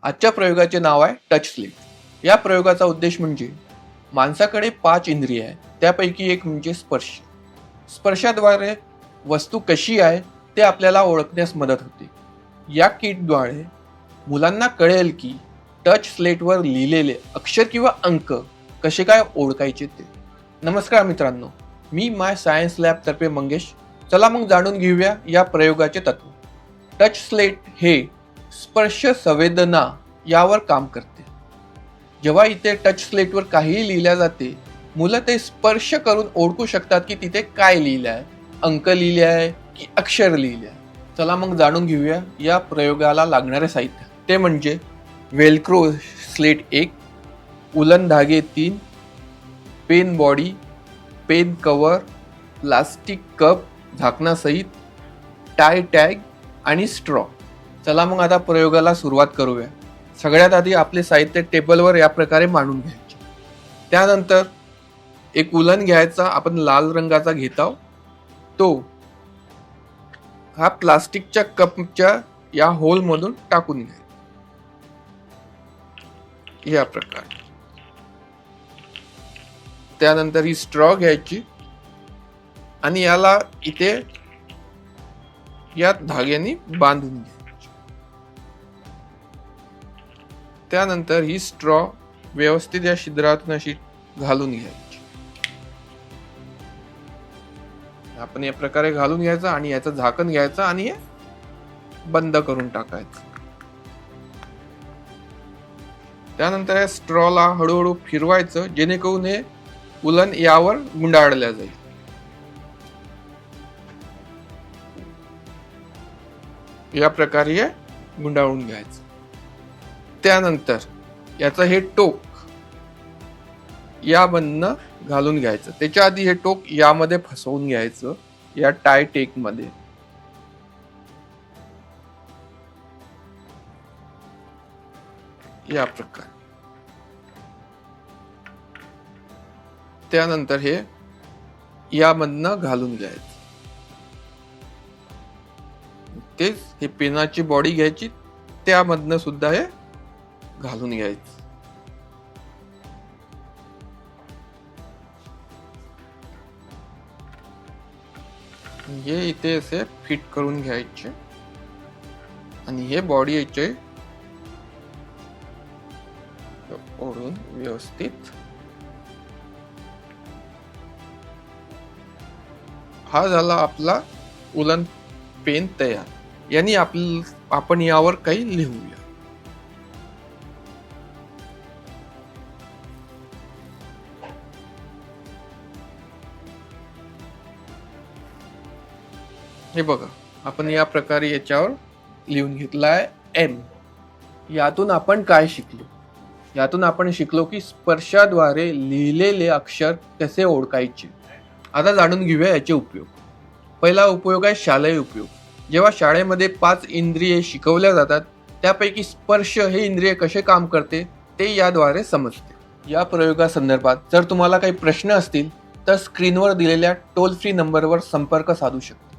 आजच्या प्रयोगाचे नाव आहे टच स्लेट। या प्रयोगाचा उद्देश म्हणजे माणसाकडे 5 इंद्रिय आहेत, त्यापैकी एक म्हणजे स्पर्श। स्पर्शाद्वारे वस्तू कशी आहे ते आपल्याला ओळखण्यास मदत होते। या किटद्वारे मुलांना कळेल की टच स्लेटवर लिहिलेले अक्षर किंवा अंक कसे काय ओळखायचे ते। नमस्कार मित्रांनो, मी माय सायन्स लॅब तर्फे मंगेश। चला मग जाणून घेऊया या प्रयोगाचे तत्व। टच स्लेट हे स्पर्श संवेदना यावर काम करते। जेव्हा इथे टच स्लेटवर काहीही लिहिल्या जाते, मुलं ते स्पर्श करून ओळखू शकतात की तिथे काय लिहिलं आहे, अंक लिहिले आहे की अक्षर लिहिले आहे। चला मग जाणून घेऊया या प्रयोगाला लागणारे साहित्य। ते म्हणजे वेलक्रो स्लेट 1, उलन धागे 3, pen body, pen cover, plastic cup झाकणासहित, टाय टॅग आणि स्ट्रॉ। चला मग आता प्रयोगाला सुरुवात करूया। सगळ्यात आधी आपले साहित्य टेबलवर या प्रकारे मांडून घ्यायचे। त्यानंतर एक उलन घ्यायचा, आपण लाल रंगाचा घेत आहोत। तो हा प्लास्टिकच्या कपच्या या होल मधून टाकून घ्यायचा या प्रकारे। त्यानंतर ही स्ट्रॉ घ्यायची आणि याला इथे या धाग्याने बांधून घ्यायची। त्यानंतर ही स्ट्रॉ व्यवस्थित या छिद्रातून अशी घालून घ्यायची। आपण या प्रकारे घालून घ्यायचं आणि याचं झाकण घ्यायचं आणि हे बंद करून टाकायचं। त्यानंतर या स्ट्रॉला हळूहळू फिरवायचं, जेणेकरून हे उलन यावर गुंडाळल्या जाईल। या प्रकारे हे गुंडाळून घ्यायचं। त्यानंतर याचं हे टोक यामधनं घालून घ्यायचं। त्याच्या आधी हे टोक यामध्ये फसवून घ्यायचं, या टाय टेक मध्ये। या प्रकारे। त्यानंतर हे यामधनं घालून घ्यायचं। तेच हे पेनाची बॉडी घ्यायची, त्यामधनं सुद्धा हे घालून घ्यायचं। हे इथे असे फिट करून घ्यायचे आणि हे बॉडी याचे ओढून व्यवस्थित। हा झाला आपला उलन पेन तयार। यानी आपण यावर काही लिहूया। हे बघा, आपण या प्रकारे याच्यावर लिहून घेतला आहे एम। यातून आपण काय शिकलो? यातून आपण शिकलो की स्पर्शाद्वारे लिहिलेले अक्षर कसे ओळखायचे। आता जाणून घेऊया याचे उपयोग। पहिला उपयोग आहे शालेय उपयोग। जेव्हा शाळेमध्ये 5 इंद्रिये शिकवल्या जातात, त्यापैकी स्पर्श हे इंद्रिय कसे काम करते ते याद्वारे समजते। या प्रयोगासंदर्भात जर तुम्हाला काही प्रश्न असतील तर स्क्रीनवर दिलेल्या टोल फ्री नंबरवर संपर्क साधू शकता।